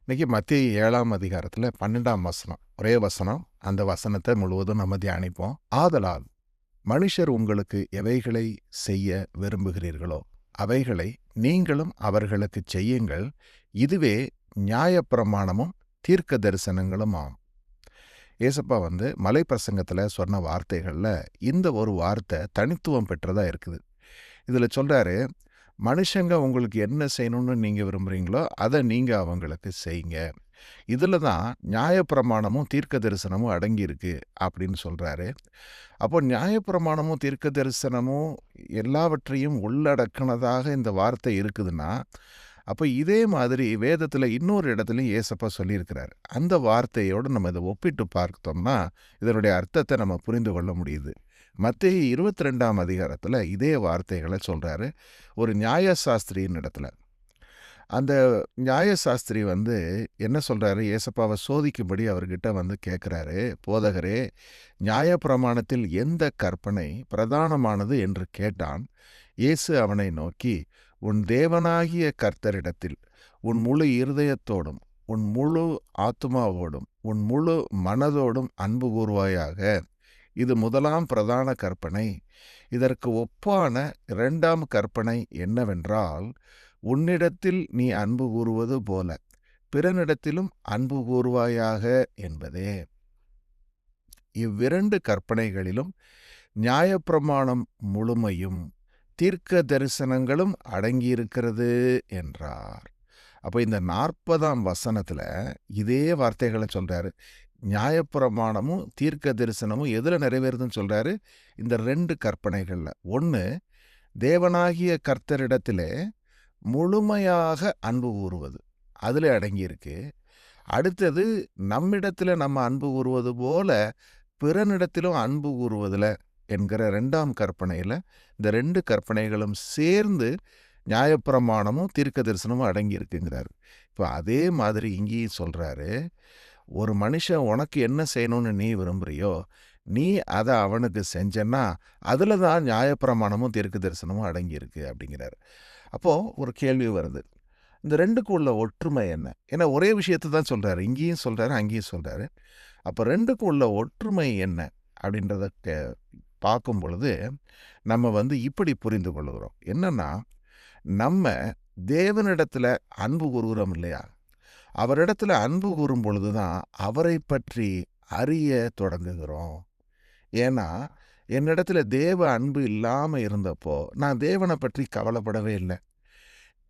இன்னைக்கு மத்தேயு 7ஆம் அதிகாரத்தில் 12ஆம் வசனம், ஒரே வசனம். அந்த வசனத்தை முழுவதும் நம்ம தியானிப்போம். ஆதலால் மனுஷர் உங்களுக்கு எவைகளை செய்ய விரும்புகிறீர்களோ அவைகளை நீங்களும் அவர்களுக்கு செய்யுங்கள், இதுவே நியாயப்பிரமாணமும் தீர்க்க தரிசனங்களும் ஆம். ஏசப்பா மலை பிரசங்கத்தில் சொன்ன வார்த்தைகளில் இந்த ஒரு வார்த்தை தனித்துவம் பெற்றதா இருக்குது. இதில் சொல்றாரு, மனுஷங்க உங்களுக்கு என்ன செய்யணும்னு நீங்கள் விரும்புகிறீங்களோ அதை நீங்கள் அவங்களுக்கு செய்யுங்க. இதில் தான் நியாயப்பிரமாணமும் தீர்க்க தரிசனமும் அடங்கியிருக்கு அப்படின்னு சொல்கிறாரு. அப்போ நியாயப்பிரமாணமும் தீர்க்க தரிசனமும் எல்லாவற்றையும் உள்ளடக்கினதாக இந்த வார்த்தை இருக்குதுன்னா, அப்போ இதே மாதிரி வேதத்தில் இன்னொரு இடத்துலையும் ஏசப்பா சொல்லியிருக்கிறார். அந்த வார்த்தையோடு நம்ம இதை ஒப்பிட்டு பார்த்தோம்னா இதனுடைய அர்த்தத்தை நம்ம புரிந்து கொள்ள முடியுது. மத்தேயு 22ஆம் அதிகாரத்தில் இதே வார்த்தைகளை சொல்கிறாரு ஒரு நியாயசாஸ்திரியின் இடத்துல. அந்த நியாயசாஸ்திரி என்ன சொல்கிறாரு, ஏசப்பாவை சோதிக்கும்படி அவர்கிட்ட கேட்குறாரு, போதகரே, நியாயப்பிரமாணத்தில் எந்த கற்பனை பிரதானமானது என்று கேட்டான். இயேசு அவனை நோக்கி, உன் தேவனாகிய கர்த்தரிடத்தில் உன் முழு இருதயத்தோடும் உன் முழு ஆத்துமாவோடும் உன் முழு மனதோடும் அன்பு கூர்வாயாக, இது முதலாம் பிரதான கற்பனை. இதற்கு ஒப்பான இரண்டாம் கற்பனை என்னவென்றால், உன்னிடத்தில் நீ அன்பு கூறுவது போல பிறனிடத்திலும் அன்பு கூறுவாயாக என்பதே. இவ்விரண்டு கற்பனைகளிலும் நியாயப்பிரமாணம் முழுமையும் தீர்க்க தரிசனங்களும் அடங்கியிருக்கிறது என்றார். அப்போ இந்த 40ஆம் வசனத்தில் இதே வார்த்தைகளை சொல்கிறாரு. நியாயப்பிரமாணமும் தீர்க்க தரிசனமும் எதில் நிறைவேறுதுன்னு சொல்கிறாரு, இந்த ரெண்டு கற்பனைகளில். ஒன்று, தேவனாகிய கர்த்தரிடத்திலே முழுமையாக அன்பு கூறுவது, அதில் அடங்கியிருக்கு. அடுத்தது, நம்மிடத்தில் நம்ம அன்பு கூறுவது போல பிறனிடத்திலும் அன்பு கூறுவதில் என்கிற ரெண்டாம் கற்பனையில் இந்த ரெண்டு கற்பனைகளும் சேர்ந்து நியாயப்பிரமாணமும் தீர்க்க தரிசனமும் அடங்கியிருக்குங்கிறாரு. இப்போ அதே மாதிரி இங்கேயும் சொல்கிறாரு, ஒரு மனுஷன் உனக்கு என்ன செய்யணும்னு நீ விரும்புகிறியோ நீ அதை அவனுக்கு செஞ்சன்னா அதில் தான் நியாயப்பிரமாணமும் தீர்க்க தரிசனமும் அடங்கியிருக்கு அப்படிங்கிறாரு. அப்போது ஒரு கேள்வி வருது, இந்த ரெண்டுக்கும் உள்ள ஒற்றுமை என்ன? ஏன்னா ஒரே விஷயத்தை தான் சொல்கிறாரு, இங்கேயும் சொல்கிறாரு அங்கேயும் சொல்கிறாரு. அப்போ ரெண்டுக்கும் உள்ள ஒற்றுமை என்ன அப்படின்றத பார்க்கும் பொழுது நம்ம இப்படி புரிந்து கொள்ளுகிறோம். என்னன்னா, நம்ம தேவனிடத்தில் அன்பு கூறுகிறோம் இல்லையா, அவரிடத்துல அன்பு கூறும் பொழுது தான் அவரை பற்றி அறிய தொடங்குகிறோம். ஏன்னா என்னிடத்துல தேவ அன்பு இல்லாமல் இருந்தப்போ நான் தேவனை பற்றி கவலைப்படவே இல்லை.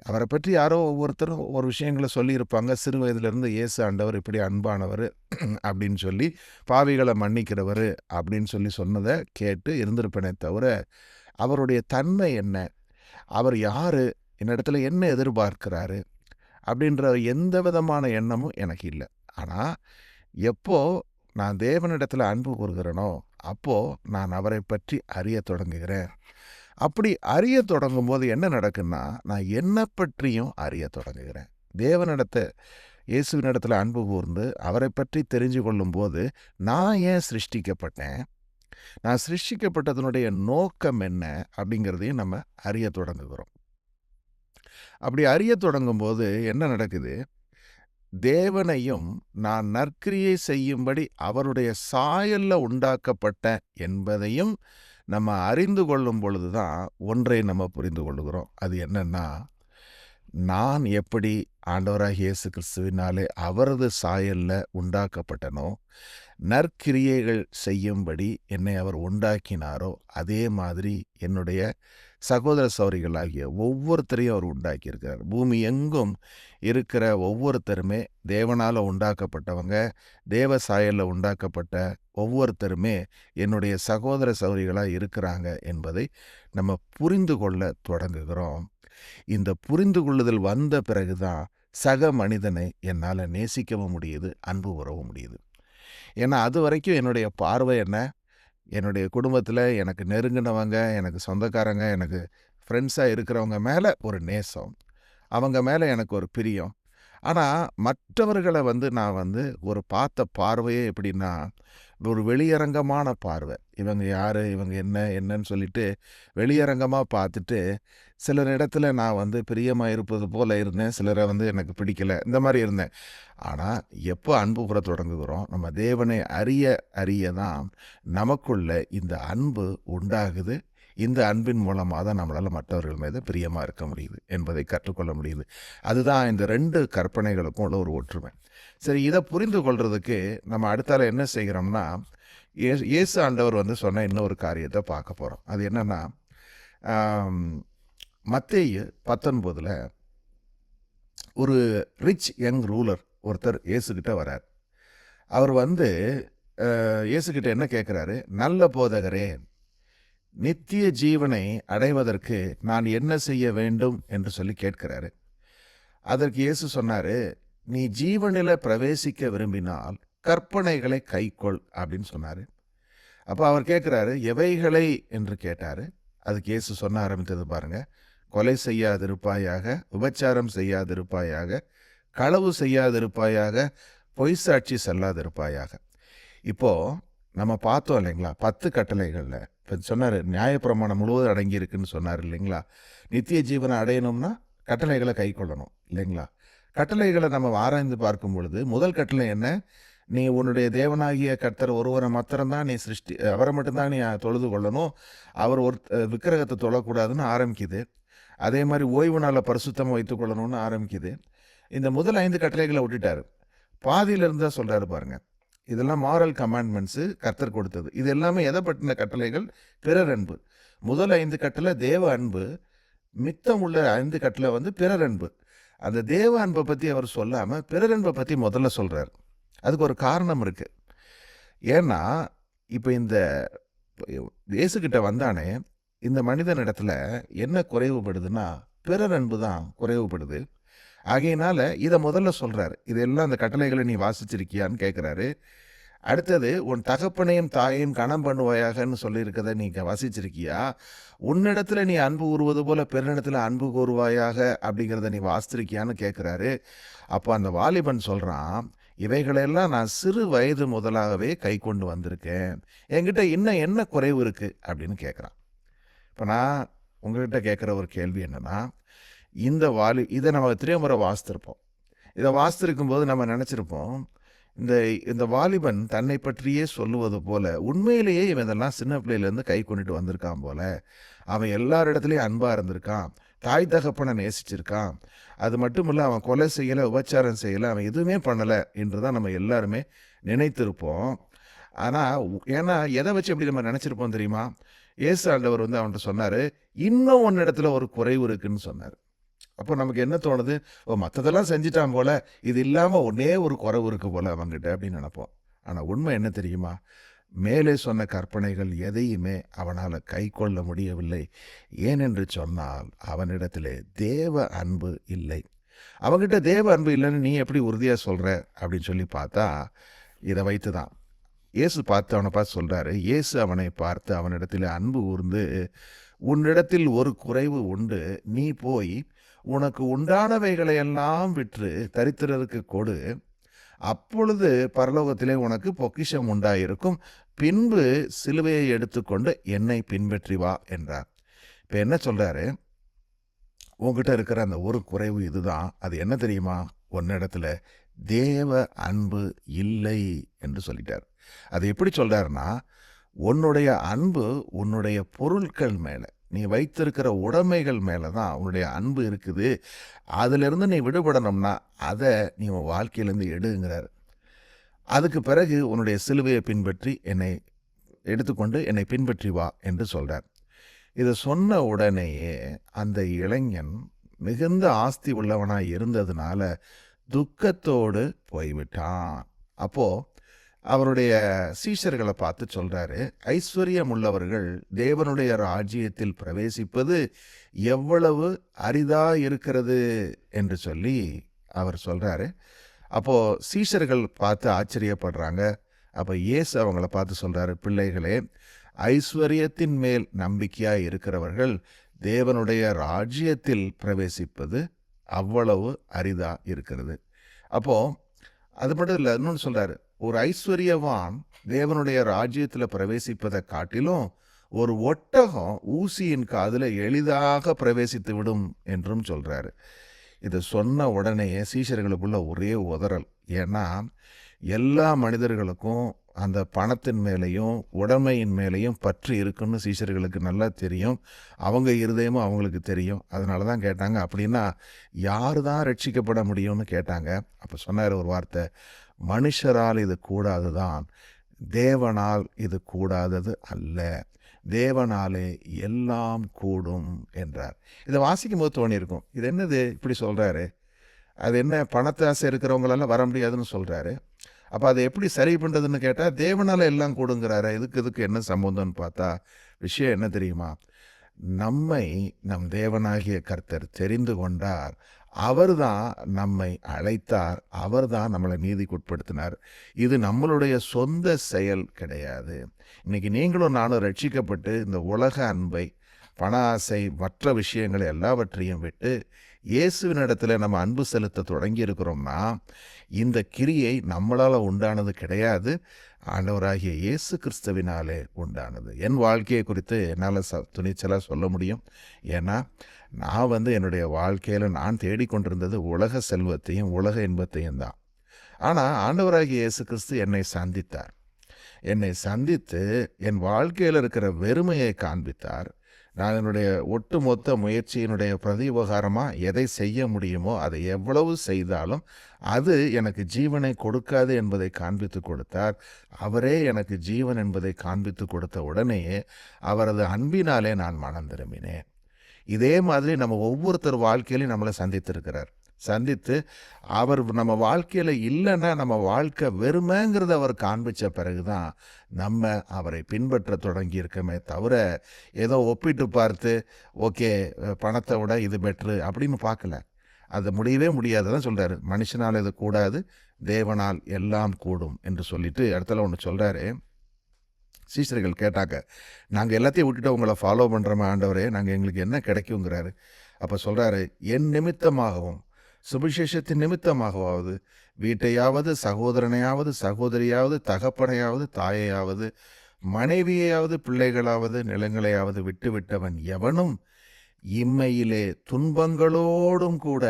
அவரை பற்றி யாரோ ஒவ்வொருத்தரும் ஒரு விஷயங்களை சொல்லியிருப்பாங்க. சிறு வயதிலிருந்து இயேசு ஆண்டவர் இப்படி அன்பானவர் அப்படின்னு சொல்லி, பாவிகளை மன்னிக்கிறவர் அப்படின்னு சொல்லி சொன்னதை கேட்டு இருந்திருப்பேனே தவிர, அவருடைய தன்மை என்ன, அவர் யார், என்னிடத்துல என்ன எதிர்பார்க்கிறாரு அப்படின்ற எந்த விதமான எண்ணமும் எனக்கு இல்லை. ஆனால் எப்போ நான் தேவனிடத்தில் அன்பு கூறுகிறேனோ அப்போது நான் அவரை பற்றி அறிய தொடங்குகிறேன். அப்படி அறிய தொடங்கும் போது என்ன நடக்குன்னா, நான் என்னை பற்றியும் அறிய தொடங்குகிறேன். தேவனிடத்தை இயேசுவினிடத்தில் அன்பு கூர்ந்து அவரை பற்றி தெரிஞ்சு கொள்ளும் போது நான் ஏன் சிருஷ்டிக்கப்பட்டேன், நான் சிருஷ்டிக்கப்பட்டதனுடைய நோக்கம் என்ன அப்படிங்கிறதையும் நம்ம அறிய தொடங்குகிறோம். அப்படி அறிய தொடங்கும் போது என்ன நடக்குது, தேவனையும் நான் நற்கிரியை செய்யும்படி அவருடைய சாயல்ல உண்டாக்கப்பட்ட என்பதையும் நம்ம அறிந்து கொள்ளும் பொழுது தான் ஒன்றை நம்ம புரிந்து கொள்ளுகிறோம். அது என்னன்னா, நான் எப்படி ஆண்டவராகிய இயேசு கிறிஸ்துவினாலே அவரது சாயல்ல உண்டாக்கப்பட்டனோ, நற்கிரியைகள் செய்யும்படி என்னை அவர் உண்டாக்கினாரோ, அதே மாதிரி என்னுடைய சகோதர சகோதரிகளாகிய ஒவ்வொருத்தரையும் அவர் உண்டாக்கியிருக்கிறார். பூமி எங்கும் இருக்கிற ஒவ்வொருத்தருமே தேவனால் உண்டாக்கப்பட்டவங்க, தேவ சாயலில் உண்டாக்கப்பட்ட ஒவ்வொருத்தருமே என்னுடைய சகோதர சகோதரிகளாக இருக்கிறாங்க என்பதை நம்ம புரிந்து கொள்ள தொடங்குகிறோம். இந்த புரிந்து கொள்ளுதல் வந்த பிறகுதான் சக மனிதனை என்னால் நேசிக்கவும் முடியுது, அன்பு உறவும் முடியுது. ஏன்னா அது வரைக்கும் என்னுடைய பார்வை என்ன, என்னுடைய குடும்பத்தில் எனக்கு நெருங்கினவங்க, எனக்கு சொந்தக்காரங்க, எனக்கு ஃப்ரெண்ட்ஸாக இருக்கிறவங்க மேலே ஒரு நேசம், அவங்க மேலே எனக்கு ஒரு பிரியம். ஆனால் மற்றவர்களை நான் ஒரு பார்த்த பார்வையே எப்படின்னா, ஒரு வெளியரங்கமான பார்வை. இவங்க யார், இவங்க என்னன்னு சொல்லிட்டு வெளியரங்கமாக பார்த்துட்டு சிலர் இடத்துல நான் வந்து பிரியமா இருப்பது போல இருந்தேன். சிலரை வந்து எனக்கு பிடிக்கல. இந்த மாரி இருந்தேன். ஆனா, எப்போ அன்பு கூறத் தொடங்குகிறோம், நம்ம தேவனை அறிய அறிய தான் நமக்குள்ள இந்த அன்பு உண்டாகுது. இந்த அன்பின் மூலமா தான் நம்மளால மற்றவர்கள் மீது பிரியமா இருக்க முடியுது என்பதை கற்றுக்கொள்ள முடியுது. அதுதான் இந்த 2 கற்பனைகளுக்கும் உள்ள ஒரு ஒற்றுமை. சரி, இத புரிந்து கொள்றதுக்கு நம்ம அடுத்தால என்ன செய்கிறோம்னா, இயேசு ஆண்டவர் வந்து சொன்ன இன்னொரு காரியத்த பார்க்க போறோம். அது என்னன்னா, ஆம் மத்தேயு 19ல ஒரு ரிச் யங் ரூலர் ஒருத்தர் இயேசுகிட்ட வரார். அவர் வந்து இயேசுகிட்ட என்ன கேட்குறாரு, நல்ல போதகரே, நித்திய ஜீவனை அடைவதற்கு நான் என்ன செய்ய வேண்டும் என்று சொல்லி கேட்கிறாரு. அதற்கு இயேசு சொன்னாரு, நீ ஜீவனில பிரவேசிக்க விரும்பினால் கற்பனைகளை கைக்கொள் அப்படின்னு சொன்னாரு. அப்போ அவர் கேட்குறாரு, எவைகளை என்று கேட்டாரு. அதுக்கு இயேசு சொன்ன ஆரம்பித்தது பாருங்க, கொலை செய்யாதிருப்பாயாக, விபச்சாரம் செய்யாதிருப்பாயாக, களவு செய்யாதிருப்பாயாக, பொய் சாட்சி சொல்லாதிருப்பாயாக. இப்போ நம்ம பார்த்தோம் இல்லைங்களா, 10 கட்டளைகள்ல இப்போ சொன்னார், நியாயப்பிரமாணம் முழுவதும் அடங்கி இருக்குன்னு சொன்னார் இல்லைங்களா. நித்திய ஜீவனை அடையணும்னா கட்டளைகளை கை கொள்ளணும் இல்லைங்களா. கட்டளைகளை நம்ம ஆராய்ந்து பார்க்கும் பொழுது முதல் கட்டளை என்ன, நீ உன்னுடைய தேவனாகிய கர்த்தர் ஒருவரை மாத்திரம்தான் நீ அவரை மட்டும்தான் நீ தொழுது கொள்ளணும், அவர் ஒரு விக்கிரகத்தை தொழக்கூடாதுன்னு ஆரம்பிக்குது. அதே மாதிரி ஓய்வு நாளை பரிசுத்தமாக வைத்துக் கொள்ளணும்னு ஆரம்பிக்குது. இந்த முதல் 5 கட்டளைகளை விட்டுட்டாரு. பாதியிலிருந்து தான் சொல்றாரு பாருங்க, இதெல்லாம் மாரல் கமாண்ட்மெண்ட்ஸு கர்த்தர் கொடுத்தது. இது எல்லாமே எதை பற்றின கட்டளைகள், பிறர் அன்பு. முதல் 5 கட்டளை தேவ அன்பு, மித்தம் உள்ள 5 கட்டளை வந்து பிறர் அன்பு. அந்த தேவ அன்பை பற்றி அவர் சொல்லாமல் பிறர் அன்பை பற்றி முதல்ல சொல்கிறார். அதுக்கு ஒரு காரணம் இருக்குது. ஏன்னா இப்போ இந்த இயேசுகிட்ட வந்தானே இந்த மனிதனிடத்துல என்ன குறைவுபடுதுன்னா பிறர் அன்பு தான் குறைவுபடுது. ஆகையினால இதை முதல்ல சொல்கிறார். இதெல்லாம் அந்த கட்டளைகளை நீ வாசிச்சிருக்கியான்னு கேட்குறாரு. அடுத்தது, உன் தகப்பனையும் தாயையும் கணம் பண்ணுவாயாகன்னு சொல்லியிருக்கதை நீ வாசிச்சிருக்கியா, உன்னிடத்துல நீ அன்பு கூறுவது போல பிறனிடத்துல அன்பு கூறுவாயாக அப்படிங்கிறத நீ வாசிச்சிருக்கியான்னு கேட்குறாரு. அப்போ அந்த வாலிபன் சொல்கிறான், இவைகளெல்லாம் நான் சிறு வயது முதலாகவே கை கொண்டு வந்திருக்கேன், என்கிட்ட இன்னும் என்ன குறைவு இருக்குது அப்படின்னு கேட்குறான். இப்போ நான் உங்ககிட்ட கேட்குற ஒரு கேள்வி என்னென்னா, இதை நம்ம எத்தனையோ முறை வாசித்திருப்போம். இதை வாசித்திருக்கும் போது நம்ம நினச்சிருப்போம், இந்த வாலிபன் தன்னை பற்றியே சொல்லுவது போல உண்மையிலேயே இவன் இதெல்லாம் சின்ன பிள்ளையிலேருந்து கை கொண்டுட்டு வந்திருக்கான் போல, அவன் எல்லாரிடத்துலையும் அன்பாக இருந்திருக்கான், தாய் தகப்பனை நேசிச்சிருக்கான், அது மட்டும் இல்லை அவன் கொலை செய்யலை, உபச்சாரம் செய்யலை, அவன் எதுவுமே பண்ணலை என்று தான் நம்ம எல்லாருமே நினைத்திருப்போம். ஆனால் ஏன்னா எதை வச்சு எப்படி நம்ம நினச்சிருப்போம் தெரியுமா, இயேசு ஆண்டவர் வந்து அவன்கிட்ட சொன்னார், இன்னும் உன்னிடத்துல ஒரு குறைவு இருக்குன்னு சொன்னார். அப்போ நமக்கு என்ன தோணுது, ஓ மற்றதெல்லாம் செஞ்சிட்டான் போல, இது இல்லாமல் ஒன்னே ஒரு குறைவு இருக்கு போல அவங்ககிட்ட அப்படின்னு நினைப்போம். ஆனால் உண்மை என்ன தெரியுமா, மேலே சொன்ன கற்பனைகள் எதையுமே அவனால் கை கொள்ள முடியவில்லை. ஏனென்று சொன்னால் அவனிடத்திலே தேவ அன்பு இல்லை. அவங்ககிட்ட தேவ அன்பு இல்லைன்னு நீ எப்படி உறுதியாக சொல்கிற அப்படின்னு சொல்லி பார்த்தா, இதை வைத்து தான் இயேசு அவனை பார்த்து சொல்கிறாரு. இயேசு அவனை பார்த்து அவனிடத்தில் அன்பு கூர்ந்து, உன்னிடத்தில் ஒரு குறைவு உண்டு, நீ போய் உனக்கு உண்டானவைகளை எல்லாம் விற்று தரித்திரருக்கு கொடு, அப்பொழுது பரலோகத்திலே உனக்கு பொக்கிஷம் உண்டாயிருக்கும், பின்பு சிலுவையை எடுத்துக்கொண்டு என்னை பின்பற்றி வா என்றார். இப்போ என்ன சொல்கிறாரு, உங்ககிட்ட இருக்கிற அந்த ஒரு குறைவு இதுதான். அது என்ன தெரியுமா, உன்னிடத்துல தேவ அன்பு இல்லை என்று சொல்லிட்டார். அது எப்படி சொல்கிறாருன்னா, உன்னுடைய அன்பு உன்னுடைய பொருட்கள் மேலே, நீ வைத்திருக்கிற உடைமைகள் மேலே தான் உன்னுடைய அன்பு இருக்குது. அதிலிருந்து நீ விடுபடணும்னா அதை நீ உன் வாழ்க்கையிலேருந்து எடுங்கிறார். அதுக்கு பிறகு உன்னுடைய சிலுவையை பின்பற்றி என்னை எடுத்துக்கொண்டு என்னை பின்பற்றி வா என்று சொல்கிறார். இதை சொன்ன உடனேயே அந்த இளைஞன் மிகுந்த ஆஸ்தி உள்ளவனாக இருந்ததுனால துக்கத்தோடு போய்விட்டான். அப்போது அவருடைய சீஷர்களை பார்த்து சொல்கிறாரு, ஐஸ்வர்யம் உள்ளவர்கள் தேவனுடைய ராஜ்யத்தில் பிரவேசிப்பது எவ்வளவு அரிதாக இருக்கிறது என்று சொல்லி அவர் சொல்கிறாரு. அப்போது சீஷர்கள் பார்த்து ஆச்சரியப்படுறாங்க. அப்போ இயேசு அவங்கள பார்த்து சொல்கிறாரு, பிள்ளைகளே, ஐஸ்வர்யத்தின் மேல் நம்பிக்கையாக இருக்கிறவர்கள் தேவனுடைய ராஜ்யத்தில் பிரவேசிப்பது அவ்வளவு அரிதாக இருக்கிறது. அப்போது அது மட்டும் இல்லை, இன்னொன்று சொல்கிறாரு, ஒரு ஐஸ்வர்யவான் தேவனுடைய ராஜ்யத்தில் பிரவேசிப்பதை காட்டிலும் ஒரு ஒட்டகம் ஊசியின் காதுல எளிதாக பிரவேசித்து விடும் என்றும் சொல்றாரு. இதை சொன்ன உடனேயே சீஷர்களுக்குள்ள ஒரே உதறல். ஏன்னா எல்லா மனிதர்களுக்கும் அந்த பணத்தின் மேலேயும் உடைமையின் மேலேயும் பற்று இருக்குன்னு சீஷர்களுக்கு நல்லா தெரியும். அவங்க இருதயமும் அவங்களுக்கு தெரியும். அதனால தான் கேட்டாங்க, அப்படின்னா யார் தான் ரட்சிக்கப்பட முடியும்னு கேட்டாங்க. அப்போ சொன்னார் ஒரு வார்த்தை, மனுஷரால் இது கூடாது தான், தேவனால் இது கூடாதது அல்ல, தேவனாலே எல்லாம் கூடும் என்றார். இதை வாசிக்கும் போது தோணியிருக்கும், இது என்னது இப்படி சொல்கிறாரு, அது என்ன பணத்தை ஆசை இருக்கிறவங்களெல்லாம் வர முடியாதுன்னு சொல்கிறாரு, அப்போ அதை எப்படி சரி பண்ணுறதுன்னு கேட்டால் தேவனால் எல்லாம் கூடுங்கிறாரு. இதுக்கு என்ன சம்பந்தம்னு பார்த்தா விஷயம் என்ன தெரியுமா, நம்மை நம் தேவனாகிய கர்த்தர் தெரிந்து கொண்டார், அவர்தான் நம்மை அழைத்தார், அவர்தான் நம்மளை நீதிக்குட்படுத்தினார். இது நம்மளுடைய சொந்த செயல் கிடையாது. இன்னைக்கு நீங்களும் நானும் ரட்சிக்கப்பட்டு இந்த உலக அன்பை, பண ஆசை, மற்ற விஷயங்களை எல்லாவற்றையும் விட்டு இயேசுவின் இடத்துல நம்ம அன்பு செலுத்த தொடங்கி இருக்கிறோம்னா இந்த கிரியை நம்மளால் உண்டானது கிடையாது, ஆண்டவராகிய இயேசு கிறிஸ்துவினாலே உண்டானது. என் வாழ்க்கையை குறித்து என்னால் துணிச்சலாக சொல்ல முடியும். ஏன்னா நான் என்னுடைய வாழ்க்கையில் நான் தேடிக்கொண்டிருந்தது உலக செல்வத்தையும் உலக இன்பத்தையும் தான். ஆனால் ஆண்டவராகிய இயேசு கிறிஸ்து என்னை சந்தித்தார். என்னை சந்தித்து என் வாழ்க்கையில் இருக்கிற வெறுமையை காண்பித்தார். நான் என்னுடைய ஒட்டுமொத்த முயற்சியினுடைய பிரதிஉபகாரமாக எதை செய்ய முடியுமோ அதை எவ்வளவு செய்தாலும் அது எனக்கு ஜீவனை கொடுக்காது என்பதை காண்பித்து கொடுத்தார். அவரே எனக்கு ஜீவன் என்பதை காண்பித்து கொடுத்த உடனேயே அவரது அன்பினாலே நான் மனம் திரும்பினேன். இதே மாதிரி நம்ம ஒவ்வொருத்தர் வாழ்க்கையிலையும் நம்மளை சந்தித்திருக்கிறார். சந்தித்து அவர் நம்ம வாழ்க்கையில் இல்லைன்னா நம்ம வாழ்க்கை வெறுமைங்கிறத அவர் காண்பித்த பிறகு தான் நம்ம அவரை பின்பற்ற தொடங்கி இருக்கமே தவிர ஏதோ ஒப்பிட்டு பார்த்து ஓகே பணத்தை விட இது பெட்ரு அப்படின்னு பார்க்கல. அது முடியவே முடியாதுதான் சொல்கிறாரு. மனுஷனால் இது கூடாது, தேவனால் எல்லாம் கூடும் என்று சொல்லிட்டு இடத்துல ஒன்று சொல்கிறாரு. சீஷர்கள் கேட்டாங்க, நாங்கள் எல்லாத்தையும் விட்டுட்டு உங்களை ஃபாலோ பண்ணுறோமே ஆண்டவரே, நாங்கள் எங்களுக்கு என்ன கிடைக்குங்கிறாரு. அப்போ சொல்கிறாரு, என் நிமித்தமாகவும் சுவிசேஷத்தின் நிமித்தமாகவாவது வீட்டையாவது சகோதரனையாவது சகோதரியாவது தகப்பனையாவது தாயையாவது மனைவியையாவது பிள்ளைகளாவது நிலங்களையாவது விட்டுவிட்டவன் எவனும் இம்மையிலே துன்பங்களோடும் கூட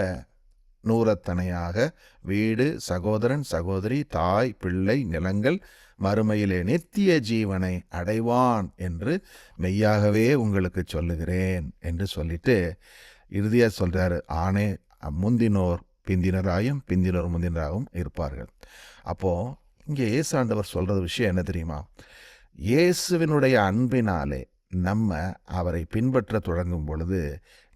நூறத்தனையாக வீடு, சகோதரன், சகோதரி, தாய், பிள்ளை, நிலங்கள், மறுமையிலே நித்திய ஜீவனை அடைவான் என்று மெய்யாகவே உங்களுக்கு சொல்லுகிறேன் என்று சொல்லிட்டு இறுதியாக சொல்கிறாரு, ஆணே முந்தினோர் பிந்தினராயும் பிந்தினோர் முந்தினராகவும் இருப்பார்கள். அப்போது இங்கே இயேசு ஆண்டவர் சொல்கிற விஷயம் என்ன தெரியுமா, இயேசுவினுடைய அன்பினாலே நம்ம அவரை பின்பற்ற தொடங்கும் பொழுது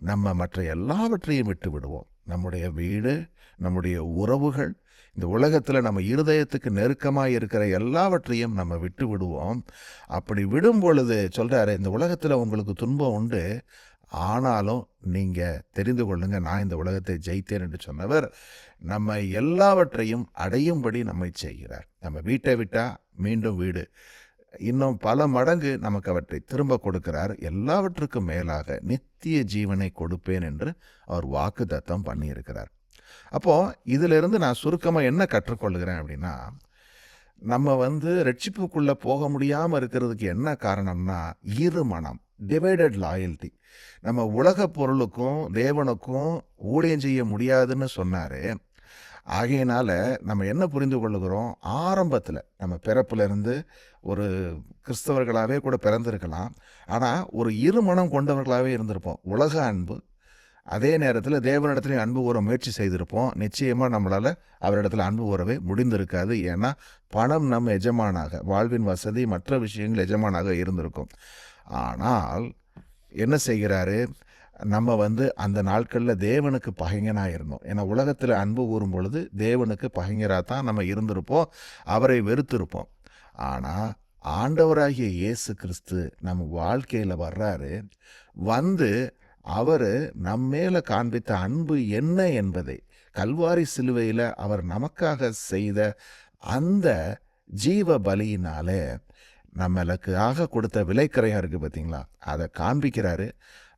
நம்ம மற்ற எல்லாவற்றையும் விட்டு விடுவோம். நம்முடைய வீடு, நம்முடைய உறவுகள், இந்த உலகத்தில் நம்ம இருதயத்துக்கு நெருக்கமாக இருக்கிற எல்லாவற்றையும் நம்ம விட்டு விடுவோம். அப்படி விடும் பொழுது சொல்கிறாரு, இந்த உலகத்தில் உங்களுக்கு துன்பம் உண்டு, ஆனாலும் நீங்கள் தெரிந்து கொள்ளுங்க, நான் இந்த உலகத்தை ஜெயித்தேன் என்று சொன்னவர் நம்ம எல்லாவற்றையும் அடையும்படி நம்மை செய்கிறார். நம்ம வீட்டை விட்டால் மீண்டும் வீடு, இன்னும் பல மடங்கு நமக்கு அவற்றை திரும்ப கொடுக்கிறார். எல்லாவற்றுக்கும் மேலாக நித்திய ஜீவனை கொடுப்பேன் என்று அவர் வாக்குத்தத்தம் பண்ணியிருக்கிறார். அப்போது இதிலிருந்து நான் சுருக்கமாக என்ன கற்றுக்கொள்கிறேன் அப்படின்னா, நம்ம ரட்சிப்புக்குள்ளே போக முடியாமல் இருக்கிறதுக்கு என்ன காரணம்னா இருமனம், டிவைடட் லாயல்ட்டி. நம்ம உலக பொருளுக்கும் தேவனுக்கும் ஊழியம் செய்ய முடியாதுன்னு சொன்னார். ஆகையினால நம்ம என்ன புரிந்து கொள்ளுகிறோம், ஆரம்பத்தில் நம்ம பிறப்பிலிருந்து ஒரு கிறிஸ்தவர்களாகவே கூட பிறந்திருக்கலாம், ஆனால் ஒரு இருமனம் கொண்டவர்களாகவே இருந்திருப்போம். உலக அன்பு, அதே நேரத்தில் தேவனிடத்துலையும் அன்பு கூற முயற்சி செய்திருப்போம். நிச்சயமாக நம்மளால் அவரிடத்துல அன்பு கூறவே முடிந்திருக்காது. ஏன்னா பணம் நம்ம எஜமானாக, வாழ்வின் வசதி மற்ற விஷயங்கள் எஜமானாக இருந்திருக்கும். ஆனால் என்ன செய்கிறாரு, நம்ம அந்த நாட்களில் தேவனுக்கு பகைஞனாக இருந்தோம். ஏன்னா உலகத்தில் அன்பு கூறும் பொழுது தேவனுக்கு பகைஞராக தான் நம்ம இருந்திருப்போம், அவரை வெறுத்திருப்போம். ஆனால் ஆண்டவராகிய இயேசு கிறிஸ்து நம்ம வாழ்க்கையில் வர்றாரு. அவர் நம்மேல காண்பித்த அன்பு என்ன என்பதை, கல்வாரி சிலுவையில் அவர் நமக்காக செய்த அந்த ஜீவ பலியினாலே நம்மளுக்காக கொடுத்த விலைக்கரையாக இருக்குது பார்த்தீங்களா, அதை காண்பிக்கிறாரு.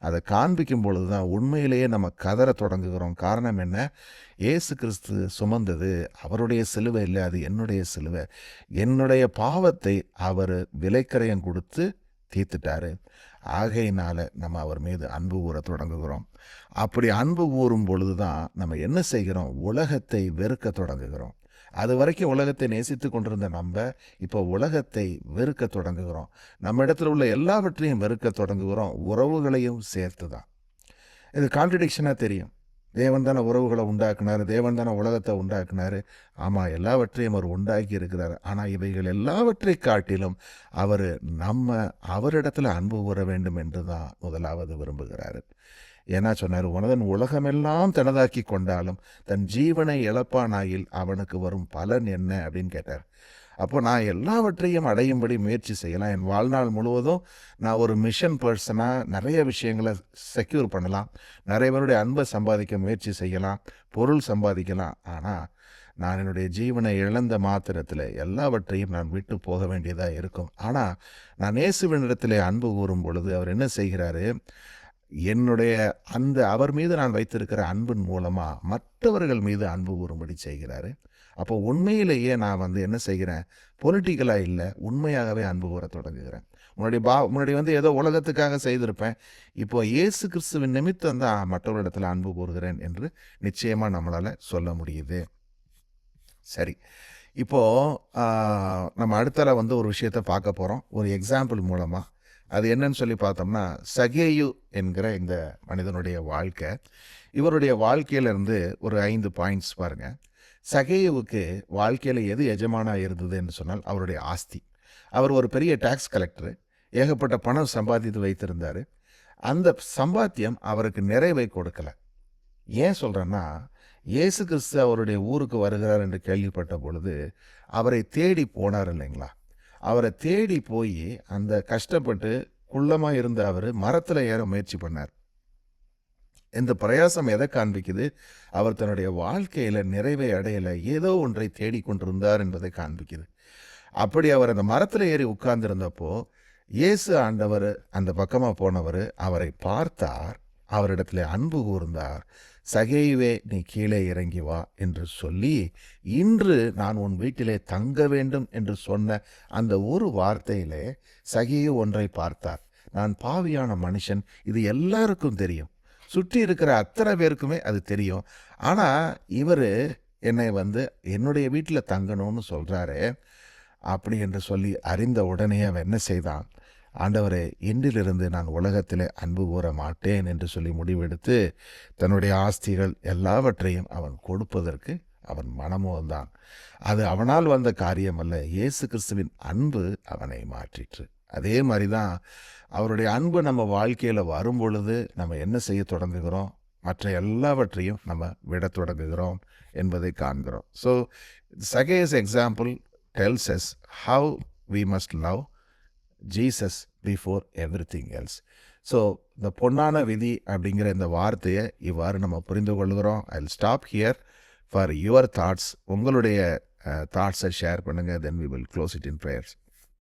அதை காண்பிக்கும் பொழுது தான் உண்மையிலேயே நம்ம கதற தொடங்குகிறோம். காரணம் என்ன, இயேசு கிறிஸ்து சுமந்தது அவருடைய சிலுவை இல்லை, அது என்னுடைய சிலுவை. என்னுடைய பாவத்தை அவர் விலைக்கரையம் கொடுத்து தீர்த்துட்டாரு. ஆகையினால நம்ம அவர் மீது அன்பு கூற தொடங்குகிறோம். அப்படி அன்பு கூறும் பொழுது தான் நம்ம என்ன செய்கிறோம்? உலகத்தை வெறுக்க தொடங்குகிறோம். அது வரைக்கும் உலகத்தை நேசித்து கொண்டிருந்த நம்ம இப்போ உலகத்தை வெறுக்க தொடங்குகிறோம். நம்ம இடத்துல உள்ள எல்லாவற்றையும் வெறுக்க தொடங்குகிறோம், உறவுகளையும் சேர்த்து தான். இது கான்ட்ரடிக்ஷனாக தெரியும். தேவன் தானே உறவுகளை உண்டாக்குனார், தேவன் தானே உலகத்தை உண்டாக்குனார். ஆமாம், எல்லாவற்றையும் அவர் உண்டாக்கி இருக்கிறார். ஆனால் இவைகள் எல்லாவற்றை காட்டிலும் அவர் அவரிடத்துல அன்பு கூற வேண்டும் என்று தான் முதலாவது விரும்புகிறார். ஏன்னா சொன்னார், உனதன் உலகமெல்லாம் தனதாக்கி கொண்டாலும் தன் ஜீவனை இழப்பானாயில் அவனுக்கு வரும் பலன் என்ன அப்படின்னு கேட்டார். அப்போ நான் எல்லாவற்றையும் அடையும்படி முயற்சி செய்யலாம். என் வாழ்நாள் முழுவதும் நான் ஒரு மிஷன் பர்சனாக நிறைய விஷயங்களை செக்யூர் பண்ணலாம், நிறைய பேருடைய அன்பை சம்பாதிக்க முயற்சி செய்யலாம், பொருள் சம்பாதிக்கலாம். ஆனால் நான் என்னுடைய ஜீவனை இழந்த மாத்திரத்தில் எல்லாவற்றையும் நான் விட்டு போக வேண்டியதாக இருக்கும். ஆனால் நான் இயேசுவினிடத்திலே அன்பு கூறும் பொழுது அவர் என்ன செய்கிறாரு? என்னுடைய அவர் மீது நான் வைத்திருக்கிற அன்பின் மூலமாக மற்றவர்கள் மீது அன்பு கூறும்படி செய்கிறாரு. அப்போ உண்மையிலேயே நான் என்ன செய்கிறேன்? பொலிட்டிக்கலாக இல்லை, உண்மையாகவே அன்பு கூற தொடங்குகிறேன். முன்னாடி ஏதோ உலகத்துக்காக செய்திருப்பேன். இப்போ இயேசு கிறிஸ்துவின் நிமித்தம் தான் மற்றவரிடத்தில் அன்பு கூறுகிறேன் என்று நிச்சயமாக நம்மளால் சொல்ல முடியுது. சரி, இப்போது நம்ம அடுத்தல ஒரு விஷயத்தை பார்க்க போகிறோம், ஒரு எக்ஸாம்பிள் மூலமாக. அது என்னன்னு சொல்லி பார்த்தோம்னா, சகேயு என்கிற இந்த மனிதனுடைய வாழ்க்கை. இவருடைய வாழ்க்கையிலேருந்து ஒரு 5 பாயிண்ட்ஸ் பாருங்கள். சகேயுவுக்கு வாழ்க்கையில் எது எஜமானாக இருந்ததுன்னு சொன்னால் அவருடைய ஆஸ்தி. அவர் ஒரு பெரிய டேக்ஸ் கலெக்டரு, ஏகப்பட்ட பணம் சம்பாதித்து வைத்திருந்தார். அந்த சம்பாத்தியம் அவருக்கு நிறைவை கொடுக்கலை. ஏன் சொல்கிறேன்னா, இயேசு கிறிஸ்து அவருடைய ஊருக்கு வருகிறார் என்று கேள்விப்பட்ட பொழுது அவரை தேடி போனார் இல்லைங்களா? அவரை தேடி போய் அந்த கஷ்டப்பட்டு குள்ளமாக இருந்த அவர் மரத்தில் ஏற முயற்சி பண்ணார். இந்த பிரயாசம் எதை காண்பிக்குது? அவர் தன்னுடைய வாழ்க்கையில் நிறைவை அடையலை, ஏதோ ஒன்றை தேடிக்கொண்டிருந்தார் என்பதை காண்பிக்குது. அப்படி அவர் அந்த மரத்தில் ஏறி உட்கார்ந்திருந்தப்போ இயேசு ஆண்டவர் அந்த பக்கமாக போனவர் அவரை பார்த்தார், அவரிடத்தில் அன்பு கூர்ந்தார். சகேயுவே, நீ கீழே இறங்கி வா என்று சொல்லி, இன்று நான் உன் வீட்டிலே தங்க வேண்டும் என்று சொன்ன அந்த ஒரு வார்த்தையிலே சகேயு ஒன்றை பார்த்தார். நான் பாவியான மனுஷன், இது எல்லாருக்கும் தெரியும், சுற்றி இருக்கிற அத்தனை பேருக்குமே அது தெரியும். ஆனால் இவர் என்னை என்னுடைய வீட்டில் தங்கணும்னு சொல்கிறாரு அப்படி என்று சொல்லி அறிந்த உடனே அவன் என்ன செய்தான்? ஆண்டவரே, இன்றிலிருந்து நான் உலகத்திலே அன்பு கூற மாட்டேன் என்று சொல்லி முடிவெடுத்து தன்னுடைய ஆஸ்திகள் எல்லாவற்றையும் அவன் கொடுப்பதற்கு அவன் மனமுவந்தான். அது அவனால் வந்த காரியம் அல்ல, இயேசு கிறிஸ்துவின் அன்பு அவனை மாற்றிற்று. அதே மாதிரி தான் அவருடைய அன்பு நம்ம வாழ்க்கையில் வரும் பொழுது நம்ம என்ன செய்ய தொடங்குகிறோம்? மற்ற எல்லாவற்றையும் நம்ம விட தொடங்குகிறோம் என்பதை காண்கிறோம். So Zacchaeus example tells us how we must love Jesus before everything else. So இந்த பொன்னான விதி அப்படிங்கிற இந்த வார்த்தையை இவ்வாறு நம்ம புரிந்து கொள்கிறோம். I'll stop here for your thoughts. உங்களுடைய தாட்ஸை ஷேர் பண்ணுங்கள். Then we will close it in prayers.